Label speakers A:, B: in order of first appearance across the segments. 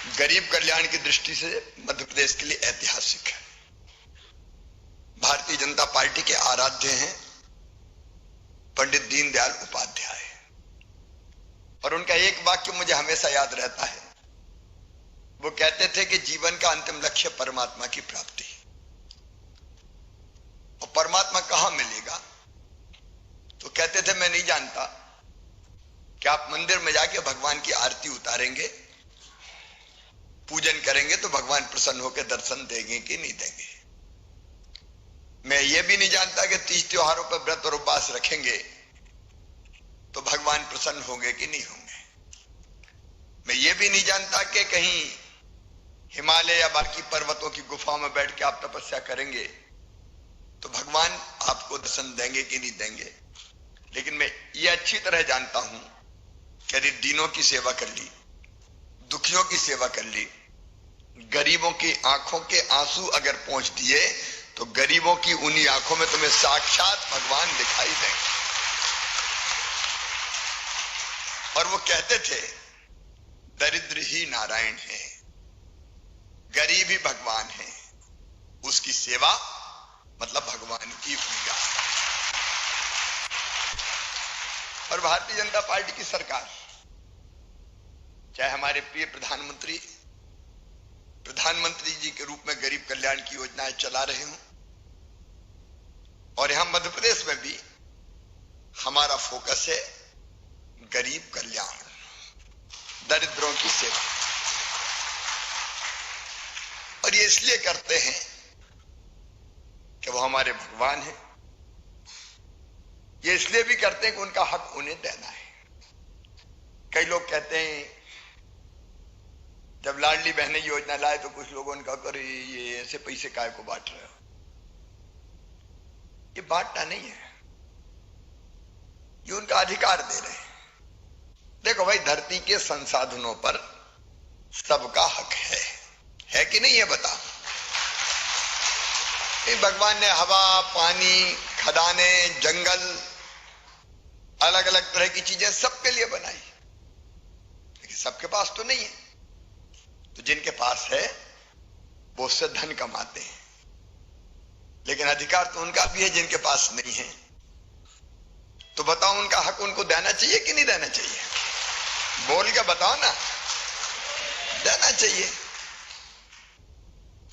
A: गरीब कल्याण की दृष्टि से मध्य प्रदेश के लिए ऐतिहासिक है। भारतीय जनता पार्टी के आराध्य हैं पंडित दीनदयाल उपाध्याय, और उनका एक वाक्य मुझे हमेशा याद रहता है। वो कहते थे कि जीवन का अंतिम लक्ष्य परमात्मा की प्राप्ति, और परमात्मा कहां मिलेगा? तो कहते थे मैं नहीं जानता कि आप मंदिर में जाके भगवान की आरती उतारेंगे, पूजन करेंगे तो भगवान प्रसन्न होकर दर्शन देंगे कि नहीं देंगे। मैं ये भी नहीं जानता कि 30 त्योहारों पर व्रत और उपवास रखेंगे तो भगवान प्रसन्न होंगे कि नहीं होंगे। मैं ये भी नहीं जानता कि कहीं हिमालय या बाकी पर्वतों की गुफाओं में बैठ के आप तपस्या करेंगे तो भगवान आपको दर्शन देंगे कि नहीं देंगे। लेकिन मैं ये अच्छी तरह जानता हूं कि यदि दीनों की सेवा कर ली, दुखियों की सेवा कर ली, गरीबों की आंखों के आंसू अगर पहुंच दिए तो गरीबों की उन्हीं आंखों में तुम्हें साक्षात भगवान दिखाई देंगे। और वो कहते थे दरिद्र ही नारायण है, गरीब ही भगवान है, उसकी सेवा मतलब भगवान की पूजा। और भारतीय जनता पार्टी की सरकार, चाहे हमारे प्रिय प्रधानमंत्री जी के रूप में गरीब कल्याण की योजनाएं चला रहे हों, और यहां मध्य प्रदेश में भी हमारा फोकस है गरीब कल्याण, दरिद्रों की सेवा। और ये इसलिए करते हैं कि वो हमारे भगवान हैं, ये इसलिए भी करते हैं कि उनका हक उन्हें देना है। कई लोग कहते हैं जब लाडली बहने योजना लाए तो कुछ लोगों ने कहा कर ये ऐसे पैसे काय को बांट रहे हो। ये बांटना नहीं है, ये उनका अधिकार दे रहे हैं। देखो भाई, धरती के संसाधनों पर सबका हक है कि नहीं? है बता। भगवान ने हवा, पानी, खदाने, जंगल, अलग अलग तरह की चीजें सबके लिए बनाई, लेकिन सबके पास तो नहीं है। तो जिनके पास है वो उससे धन कमाते हैं, लेकिन अधिकार तो उनका भी है जिनके पास नहीं है। तो बताओ, उनका हक उनको देना चाहिए कि नहीं देना चाहिए? बोल के बताओ ना। देना चाहिए।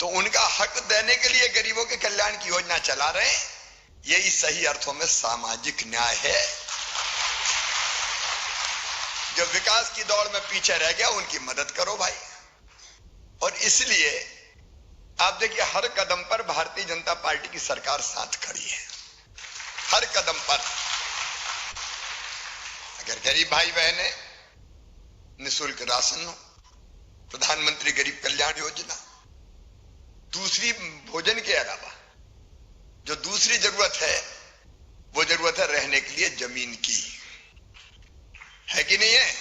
A: तो उनका हक देने के लिए गरीबों के कल्याण की योजना चला रहे हैं। यही सही अर्थों में सामाजिक न्याय है। जो विकास की दौड़ में पीछे रह गया उनकी मदद करो भाई। और इसलिए आप देखिए, हर कदम पर भारतीय जनता पार्टी की सरकार साथ खड़ी है, हर कदम पर। अगर गरीब भाई बहने निःशुल्क राशन हो, प्रधानमंत्री गरीब कल्याण योजना, दूसरी भोजन के अलावा जो दूसरी जरूरत है वो जरूरत है रहने के लिए जमीन की, है कि नहीं है?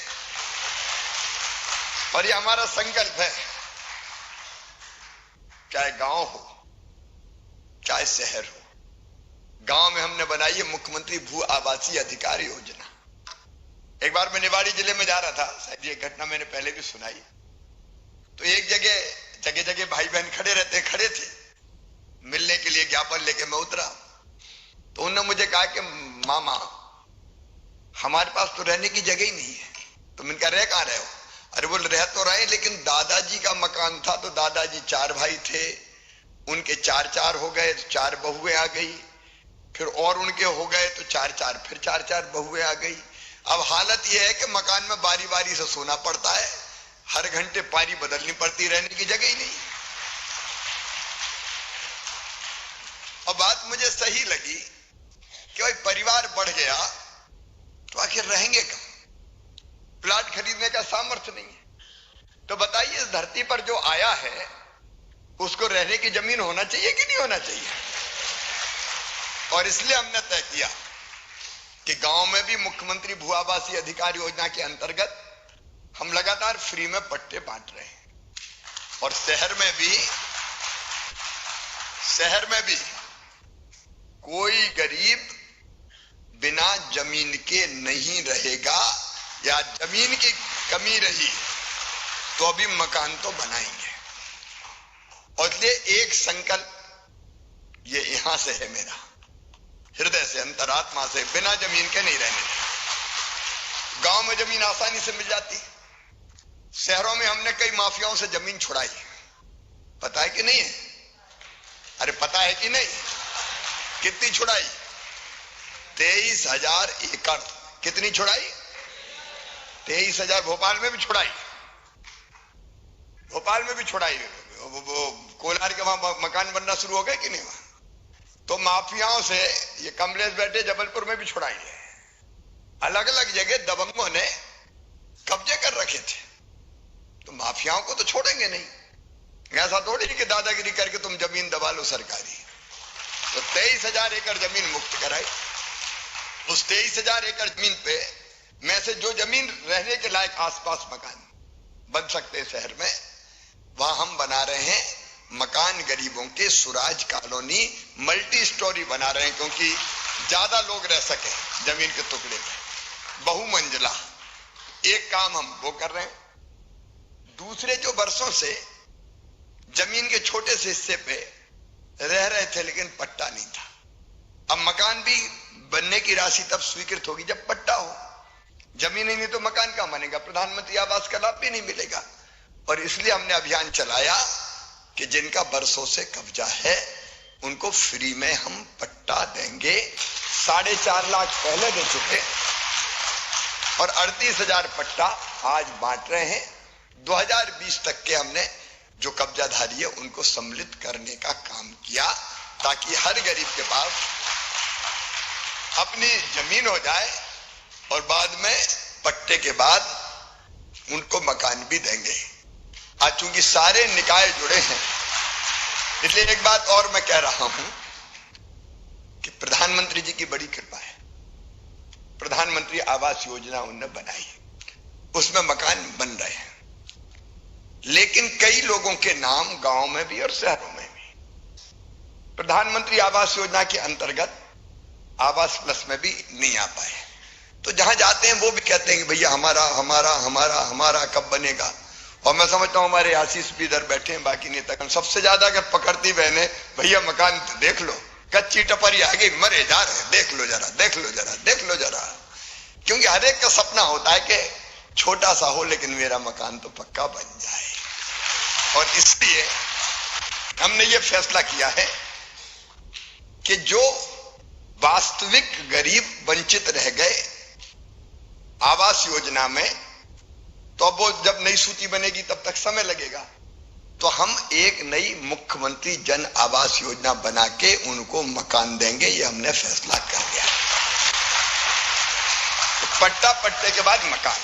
A: और ये हमारा संकल्प है, चाहे गांव हो चाहे शहर हो। गांव में हमने बनाई है मुख्यमंत्री भू आवासीय अधिकार योजना। एक बार मैं निवाड़ी जिले में जा रहा था, शायद ये घटना मैंने पहले भी सुनाई। तो एक जगह भाई बहन खड़े थे मिलने के लिए, ज्ञापन लेके मैं उतरा। तो उन्होंने मुझे कहा कि मामा हमारे पास तो रहने की जगह ही नहीं है। तो मैंने कहा रह कहां रहे हो? अरे बोल रह तो रहे, लेकिन दादाजी का मकान था, तो दादाजी 4 भाई थे, उनके 4 हो गए तो 4 बहुएं आ गई, फिर और उनके हो गए तो 4 फिर 4 बहुएं आ गई। अब हालत यह है कि मकान में बारी बारी से सोना पड़ता है, हर घंटे पारी बदलनी पड़ती, रहने की जगह ही नहीं। और बात मुझे सही लगी कि भाई परिवार बढ़ गया तो आखिर रहेंगे कहाँ? प्लाट खरीदने का सामर्थ्य नहीं है। तो बताइए, इस धरती पर जो आया है उसको रहने की जमीन होना चाहिए कि नहीं होना चाहिए? और इसलिए हमने तय किया कि गांव में भी मुख्यमंत्री भू आवासीय अधिकार योजना के अंतर्गत हम लगातार फ्री में पट्टे बांट रहे हैं। और शहर में भी कोई गरीब बिना जमीन के नहीं रहेगा, या जमीन की कमी रही तो अभी मकान तो बनाएंगे। और इसलिए एक संकल्प ये यहां से है मेरा, हृदय से, अंतरात्मा से, बिना जमीन के नहीं रहने देंगे। गांव में जमीन आसानी से मिल जाती, शहरों में हमने कई माफियाओं से जमीन छुड़ाई, पता है कि नहीं है? अरे पता है कि नहीं? कितनी छुड़ाई? 23,000 एकड़। कितनी छुड़ाई? 23,000। भोपाल में भी छुड़ाई, भोपाल में भी छुड़ाई। वो कोलार के वहां मकान बनना शुरू हो गए कि नहीं? वहां तो माफियाओं से, ये कमलेश बैठे जबलपुर में भी छुड़ाई है। अलग अलग जगह दबंगों ने कब्जे कर रखे थे, तो माफियाओं को तो छोड़ेंगे नहीं। ऐसा थोड़ी कि दादागिरी करके तुम जमीन दबा लो सरकारी। तो 23,000 एकड़ जमीन मुक्त कराई। उस 23,000 एकड़ जमीन पे में से जो जमीन रहने के लायक आसपास मकान बन सकते हैं शहर में, वहां हम बना रहे हैं मकान गरीबों के, सुराज कॉलोनी मल्टी स्टोरी बना रहे हैं, क्योंकि ज्यादा लोग रह सके जमीन के टुकड़े में, बहुमंजिला। एक काम हम वो कर रहे हैं। दूसरे जो वर्षों से जमीन के छोटे से हिस्से पे रह रहे थे लेकिन पट्टा नहीं था, अब मकान भी बनने की राशि तब स्वीकृत होगी जब पट्टा हो। जमीन ही नहीं तो मकान कहां बनेगा? प्रधानमंत्री आवास का लाभ भी नहीं मिलेगा। और इसलिए हमने अभियान चलाया कि जिनका बरसों से कब्जा है उनको फ्री में हम पट्टा देंगे। 4.5 लाख पहले दे चुके और 38,000 पट्टा आज बांट रहे हैं। 2020 तक के हमने जो कब्जाधारी है उनको सम्मिलित करने का काम किया, ताकि हर गरीब के पास अपनी जमीन हो जाए और बाद में पट्टे के बाद उनको मकान भी देंगे। आज चूंकि सारे निकाय जुड़े हैं, इसलिए एक बात और मैं कह रहा हूं कि प्रधानमंत्री जी की बड़ी कृपा है। प्रधानमंत्री आवास योजना उन्होंने बनाई, उसमें मकान बन रहे हैं, लेकिन कई लोगों के नाम गांव में भी और शहरों में भी प्रधानमंत्री आवास योजना के अंतर्गत आवास प्लस में भी नहीं आ पाए। तो जहां जाते हैं वो भी कहते हैं कि भैया हमारा हमारा हमारा हमारा कब बनेगा। और मैं समझता हूं हमारे आशीष भी इधर बैठे हैं, बाकी नेता सबसे ज्यादा अगर पकड़ती बहने, भैया मकान देख लो, कच्ची टपरी आ गई, मरे जा रहे, देख लो जरा, देख लो जरा, देख लो जरा। क्योंकि हर एक का सपना होता है कि छोटा सा हो लेकिन मेरा मकान तो पक्का बन जाए। और इसलिए हमने ये फैसला किया है कि जो वास्तविक गरीब वंचित रह गए आवास योजना में, तो अब वो जब नई सूची बनेगी तब तक समय लगेगा, तो हम एक नई मुख्यमंत्री जन आवास योजना बना के उनको मकान देंगे। ये हमने फैसला कर लिया। तो पट्टा, पट्टे के बाद मकान,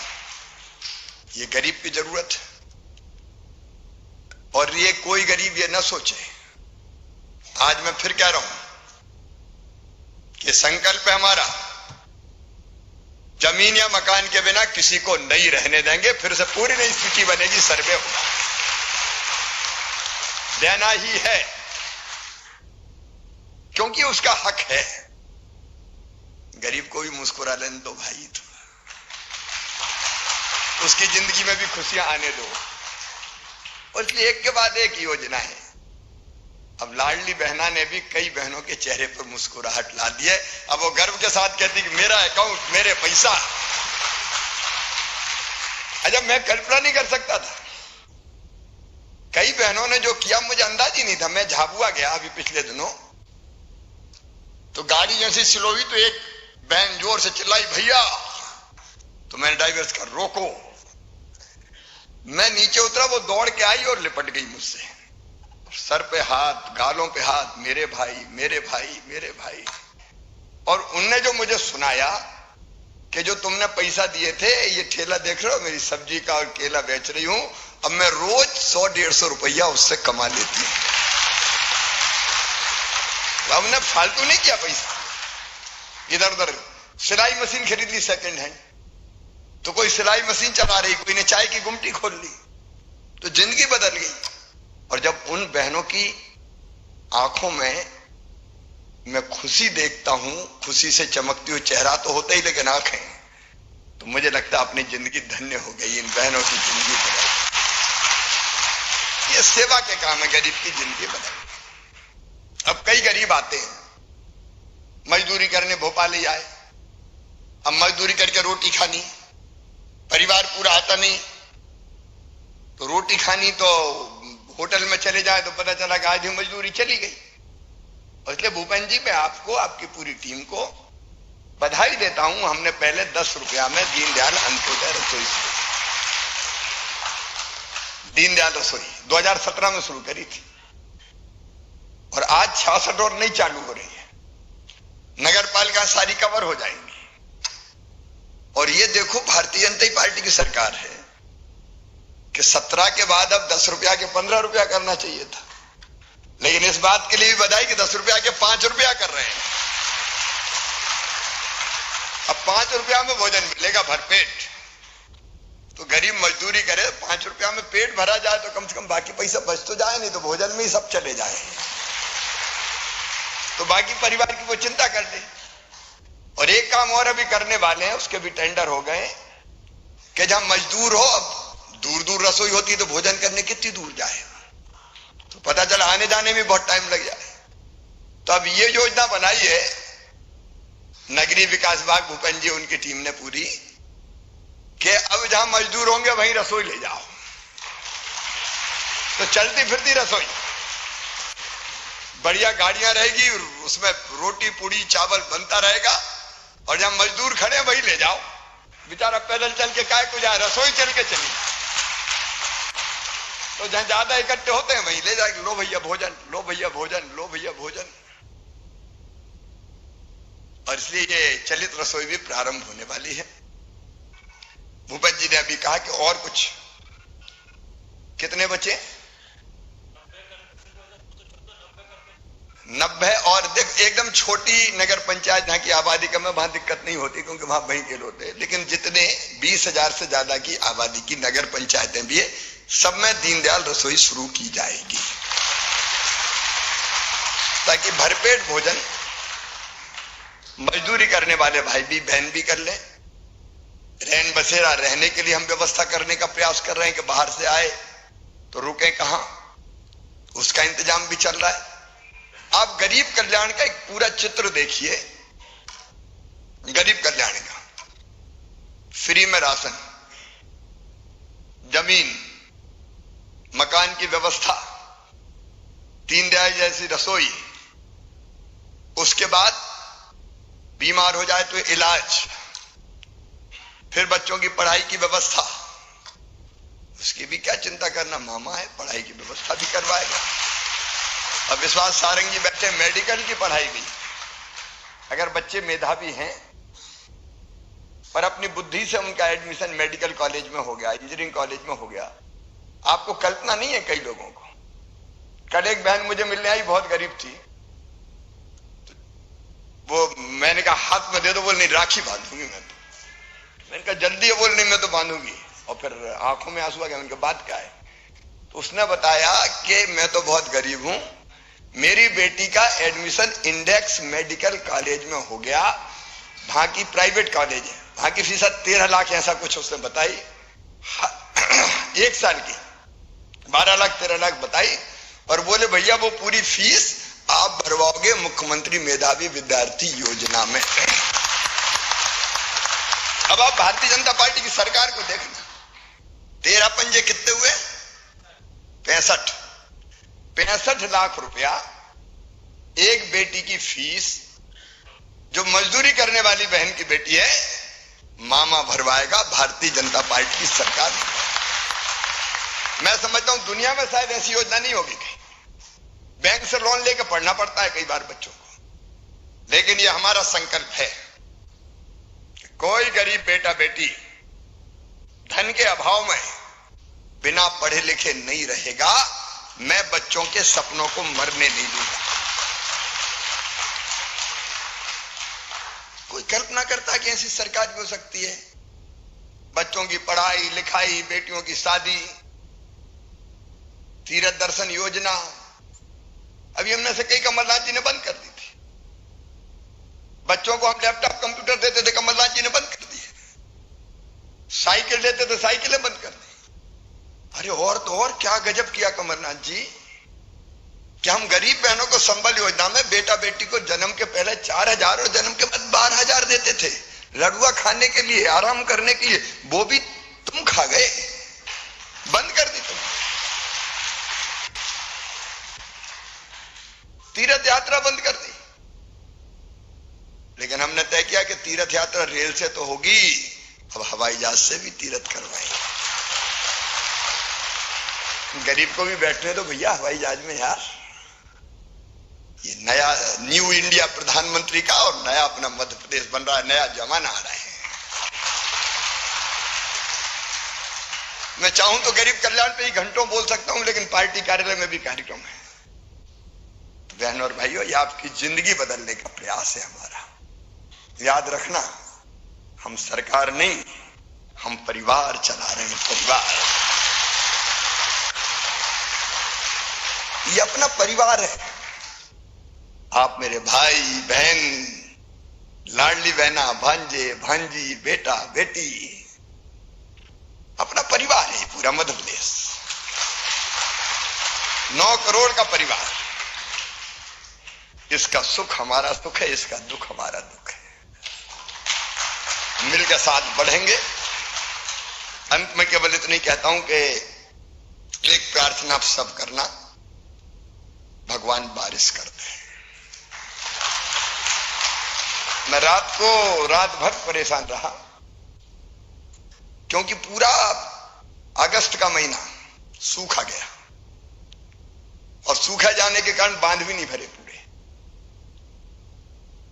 A: ये गरीब की जरूरत है। और ये कोई गरीब ये ना सोचे, आज मैं फिर कह रहा हूं कि संकल्प है हमारा, जमीन या मकान के बिना किसी को नहीं रहने देंगे। फिर से पूरी नई स्थिति बनेगी, सर्वे होगा, देना ही है, क्योंकि उसका हक है। गरीब को भी मुस्कुरा लेने दो भाई, तो उसकी जिंदगी में भी खुशियां आने दो। और इसलिए एक के बाद एक योजना है। अब लाडली बहना ने भी कई बहनों के चेहरे पर मुस्कुराहट ला दी है। अब वो गर्व के साथ कहती कि मेरा अकाउंट, मेरे पैसा। अच्छा, मैं कल्पना नहीं कर सकता था। कई बहनों ने जो किया मुझे अंदाज ही नहीं था। मैं झाबुआ गया अभी पिछले दिनों, तो गाड़ी जैसे स्लो हुई तो एक बहन जोर से चिल्लाई, भैया। तो मैंने ड्राइवर का रोको। मैं नीचे उतरा, वो दौड़ के आई और लिपट गई मुझसे, सर पे हाथ, गालों पे हाथ, मेरे भाई, मेरे भाई, मेरे भाई। और उनने जो मुझे सुनाया कि जो तुमने पैसा दिए थे, ये ठेला देख रहे हो मेरी सब्जी का और केला बेच रही हूं, अब मैं रोज 100-150 रुपया उससे कमा लेती हूं। हमने फालतू नहीं किया पैसा। इधर उधर सिलाई मशीन खरीद ली सेकंड हैंड, तो कोई सिलाई मशीन चला रही, कोई ने चाय की गुमटी खोल ली, तो जिंदगी बदल गई। और जब उन बहनों की आंखों में मैं खुशी देखता हूं, खुशी से चमकती हुई चेहरा तो होता ही, लेकिन आंखें, तो मुझे लगता है अपनी जिंदगी धन्य हो गई, इन बहनों की जिंदगी बदल। ये सेवा के काम है, गरीब की जिंदगी बदलना। अब कई गरीब आते हैं मजदूरी करने, भोपाल ही आए, अब मजदूरी करके रोटी खानी, परिवार पूरा आता नहीं, तो रोटी खानी तो होटल में चले जाए तो पता चला कि आज ही मजदूरी चली गई। और इसलिए भूपेंद्र जी, मैं आपको, आपकी पूरी टीम को बधाई देता हूं। हमने पहले 10 रुपया में दीनदयाल अंत्योदय रसोई, दीनदयाल रसोई 2017 में शुरू करी थी, और आज 66 और नई चालू हो रही है। नगर पालिका सारी कवर हो जाएंगी। और ये देखो, भारतीय जनता पार्टी की सरकार है कि 17 के बाद अब 10 रुपया के 15 रुपया करना चाहिए था, लेकिन इस बात के लिए भी बधाई कि 10 रुपया के 5 रुपया कर रहे हैं। अब 5 रुपया में भोजन मिलेगा भरपेट। तो गरीब मजदूरी करे, 5 रुपया में पेट भरा जाए तो कम से कम बाकी पैसा बच तो जाए, नहीं तो भोजन में ही सब चले जाए, तो बाकी परिवार की वो चिंता कर ले। और एक काम और अभी करने वाले हैं, उसके भी टेंडर हो गए कि जहां मजदूर हो, अब दूर दूर रसोई होती तो भोजन करने कितनी दूर जाए, तो पता चला आने जाने में बहुत टाइम लग जाए। तो अब ये योजना बनाई है नगरीय विकास विभाग, भूपेंद्र जी उनकी टीम ने पूरी, कि अब जहां मजदूर होंगे वहीं रसोई ले जाओ, तो चलती फिरती रसोई, बढ़िया गाड़ियां रहेगी, उसमें रोटी पूड़ी चावल बनता रहेगा, और जहां मजदूर खड़े वहीं ले जाओ। बेचारा पैदल चल के काय को जाए, रसोई चल के चली। तो जहां ज्यादा इकट्ठे होते हैं वहीं ले जाएंगे, लो भैया भोजन, लो भैया भोजन, लो भैया भोजन। और इसलिए ये चलित रसोई भी प्रारंभ होने वाली है। भूपेंद्र जी ने अभी कहा कि और कुछ कितने बचे, 90। और देख, एकदम छोटी नगर पंचायत जहां की आबादी कम है वहां दिक्कत नहीं होती, क्योंकि वहां बैंकेल होते हैं, लेकिन जितने 20,000 से ज्यादा की आबादी की नगर पंचायतें भी है, सब में दीनदयाल रसोई शुरू की जाएगी, ताकि भरपेट भोजन मजदूरी करने वाले भाई भी बहन भी कर लें। रैन बसेरा रहने के लिए हम व्यवस्था करने का प्रयास कर रहे हैं कि बाहर से आए तो रुके कहां, उसका इंतजाम भी चल रहा है। आप गरीब कल्याण का एक पूरा चित्र देखिए, गरीब कल्याण का, फ्री में राशन, जमीन, मकान की व्यवस्था, दीनदयाल जैसी रसोई, उसके बाद बीमार हो जाए तो इलाज, फिर बच्चों की पढ़ाई की व्यवस्था, उसकी भी क्या चिंता करना, मामा है, पढ़ाई की व्यवस्था भी करवाएगा। अब विश्वास सारंगी बैठे, मेडिकल की पढ़ाई भी, अगर बच्चे मेधावी हैं पर अपनी बुद्धि से उनका एडमिशन मेडिकल कॉलेज में हो गया, इंजीनियरिंग कॉलेज में हो गया, आपको कल्पना नहीं है कई लोगों को। कल एक बहन मुझे मिलने आई, बहुत गरीब थी, वो मैंने कहा हाथ में दे दो, बोल नहीं राखी बांधूंगी मैं तो। मैंने कहा जल्दी है, बोल नहीं मैं तो बांधूंगी। और फिर आंखों में आंसू आ गया, उनकी बात क्या है, तो उसने बताया कि मैं तो बहुत गरीब हूं, मेरी बेटी का एडमिशन इंडेक्स मेडिकल कॉलेज में हो गया, वहां की प्राइवेट कॉलेज है, वहां की फीस 13 लाख ऐसा कुछ उसने बताई, 1 साल की 12 लाख 13 लाख बताई, और बोले भैया वो पूरी फीस आप भरवाओगे मुख्यमंत्री मेधावी विद्यार्थी योजना में। अब आप भारतीय जनता पार्टी की सरकार को देखना, 13 पंजे कितने हुए, 65 लाख रुपया एक बेटी की फीस, जो मजदूरी करने वाली बहन की बेटी है, मामा भरवाएगा भारतीय जनता पार्टी की सरकार। मैं समझता हूं दुनिया में शायद ऐसी योजना नहीं होगी कहीं। बैंक से लोन लेकर पढ़ना पड़ता है कई बार बच्चों को, लेकिन यह हमारा संकल्प है कि कोई गरीब बेटा बेटी धन के अभाव में बिना पढ़े लिखे नहीं रहेगा। मैं बच्चों के सपनों को मरने नहीं दूंगा। कोई कल्पना करता कि ऐसी सरकार भी हो सकती है, बच्चों की पढ़ाई लिखाई, बेटियों की शादी, तीर्थ दर्शन योजना। अभी हमने से कई कमलनाथ जी ने बंद कर दी थी। बच्चों को हम लैपटॉप कंप्यूटर देते थे, कमलनाथ जी ने बंद कर दिए। साइकिल देते थे, साइकिलें बंद कर दी। अरे और तो और क्या गजब किया कमलनाथ जी कि हम गरीब बहनों को संबल योजना में बेटा बेटी को जन्म के पहले 4,000 और जन्म के बाद 12,000 देते थे, लड़ुआ खाने के लिए, आराम करने के लिए। वो भी तुम खा गए, बंद कर दी तुम। तीर्थ यात्रा बंद कर दी। लेकिन हमने तय किया कि तीर्थ यात्रा रेल से तो होगी, अब हवाई जहाज से भी तीर्थ करवाएंगे। गरीब को भी बैठने दो भैया हवाई जहाज में यार। ये नया न्यू इंडिया प्रधानमंत्री का और नया अपना मध्य प्रदेश बन रहा है, नया जमाना आ रहा है। मैं चाहूं तो गरीब कल्याण पे ही घंटों बोल सकता हूं, लेकिन पार्टी कार्यालय में भी कार्यक्रम है। तो बहनों और भाइयों, ये आपकी जिंदगी बदलने का प्रयास है हमारा। याद रखना, हम सरकार नहीं, हम परिवार चला रहे हैं। परिवार, ये अपना परिवार है। आप मेरे भाई बहन, लाडली बहना, भांजे भांजी, बेटा बेटी, अपना परिवार है पूरा मध्य प्रदेश। 9 करोड़ का परिवार। इसका सुख हमारा सुख है, इसका दुख हमारा दुख है। मिलकर साथ बढ़ेंगे। अंत में केवल इतनी कहता हूं कि एक प्रार्थना आप सब करना, भगवान बारिश करते हैं। मैं रात भर परेशान रहा, क्योंकि पूरा अगस्त का महीना सूखा गया और सूखा जाने के कारण बांध भी नहीं भरे पूरे।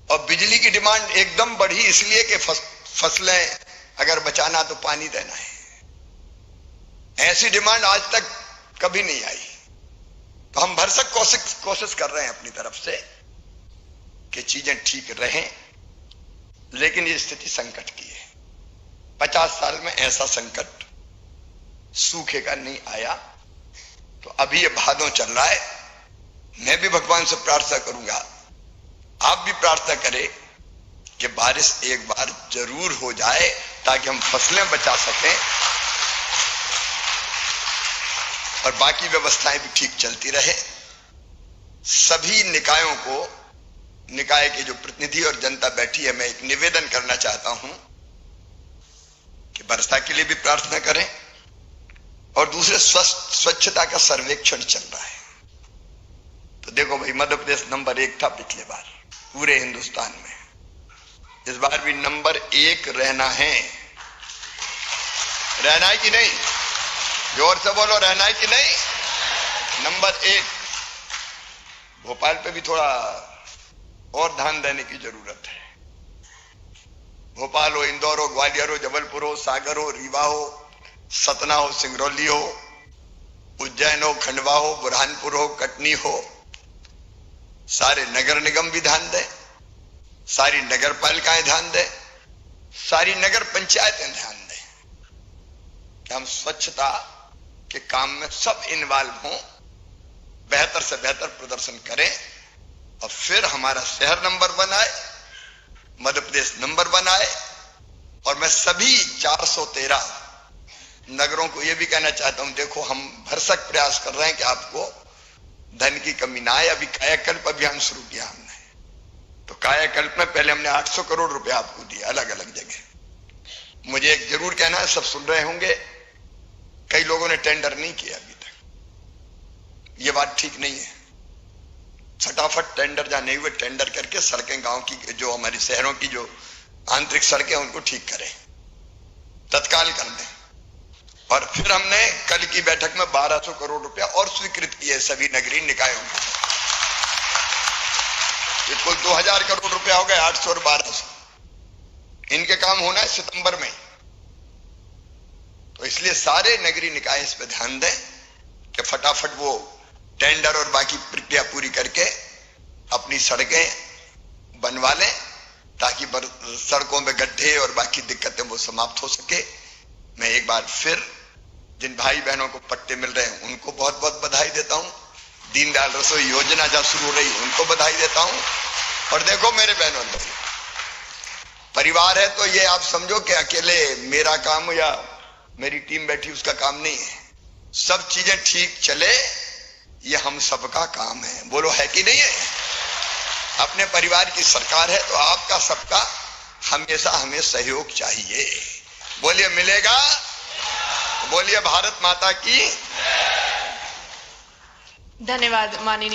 A: और बिजली की डिमांड एकदम बढ़ी, इसलिए कि फसलें अगर बचाना तो पानी देना है। ऐसी डिमांड आज तक कभी नहीं आई। तो हम भरसक कोशिश कर रहे हैं अपनी तरफ से कि चीजें ठीक रहें, लेकिन ये स्थिति संकट की है। 50 साल में ऐसा संकट सूखे का नहीं आया। तो अभी ये भादों चल रहा है। मैं भी भगवान से प्रार्थना करूंगा, आप भी प्रार्थना करें कि बारिश एक बार जरूर हो जाए, ताकि हम फसलें बचा सकें और बाकी व्यवस्थाएं भी ठीक चलती रहे। सभी निकायों को, निकाय के जो प्रतिनिधि और जनता बैठी है, मैं एक निवेदन करना चाहता हूं कि वर्षा के लिए भी प्रार्थना करें। और दूसरे, स्वच्छता का सर्वेक्षण चल रहा है। तो देखो भाई, मध्य प्रदेश नंबर 1 था पिछले बार पूरे हिंदुस्तान में। इस बार भी नंबर 1 रहना है। रहना है कि नहीं? जोर से बोलो, रहना है कि नहीं? नंबर 1। भोपाल पे भी थोड़ा और ध्यान देने की जरूरत है। भोपाल हो, इंदौर हो, ग्वालियर हो, जबलपुर हो, सागर हो, रीवा हो, सतना हो, सिंगरौली हो, उज्जैन हो, खंडवा हो, बुरहानपुर हो, कटनी हो, सारे नगर निगम भी ध्यान दें, सारी नगर पालिकाएं ध्यान दें, सारी नगर पंचायतें ध्यान दें कि हम स्वच्छता के काम में सब इन्वॉल्व हों, बेहतर से बेहतर प्रदर्शन करें और फिर हमारा शहर नंबर 1 आए, मध्य प्रदेश नंबर 1 आए। और मैं सभी 413 नगरों को यह भी कहना चाहता हूं, देखो हम भरसक प्रयास कर रहे हैं कि आपको धन की कमी ना आए। अभी कायाकल्प अभियान शुरू किया हमने। तो कायाकल्प में पहले हमने 800 करोड़ रुपए आपको दिए अलग अलग जगह। मुझे एक जरूर कहना है, सब सुन रहे होंगे, कई लोगों ने टेंडर नहीं किया अभी तक। ये बात ठीक नहीं है। फटाफट टेंडर जहां नहीं हुए, टेंडर करके सड़कें, गांव की जो हमारी शहरों की जो आंतरिक सड़कें उनको ठीक करें, तत्काल कर दें। और फिर हमने कल की बैठक में 1200 करोड़ रुपया और स्वीकृत किए सभी नगरीय निकायों को। कुल 2000 करोड़ रुपया हो गए, 800 और 1200। इनके काम होना है सितंबर में। तो इसलिए सारे नगरीय निकाय इस पर ध्यान दें कि फटाफट वो टेंडर और बाकी प्रक्रिया पूरी करके अपनी सड़कें बनवा लें, ताकि सड़कों में गड्ढे और बाकी दिक्कतें वो समाप्त हो सके। मैं एक बार फिर जिन भाई बहनों को पट्टे मिल रहे हैं उनको बहुत बहुत बधाई देता हूं। दीनदयाल रसोई योजना जहां शुरू हो रही है उनको बधाई देता हूं। और देखो मेरे बहनों भाई, परिवार है तो ये आप समझो कि अकेले मेरा काम या मेरी टीम बैठी उसका काम नहीं है। सब चीजें ठीक चले, ये हम सबका काम है। बोलो है कि नहीं है? अपने परिवार की सरकार है तो आपका सबका हमेशा हमें सहयोग चाहिए। बोलिए मिलेगा? बोलिए भारत माता की।
B: धन्यवाद माननीय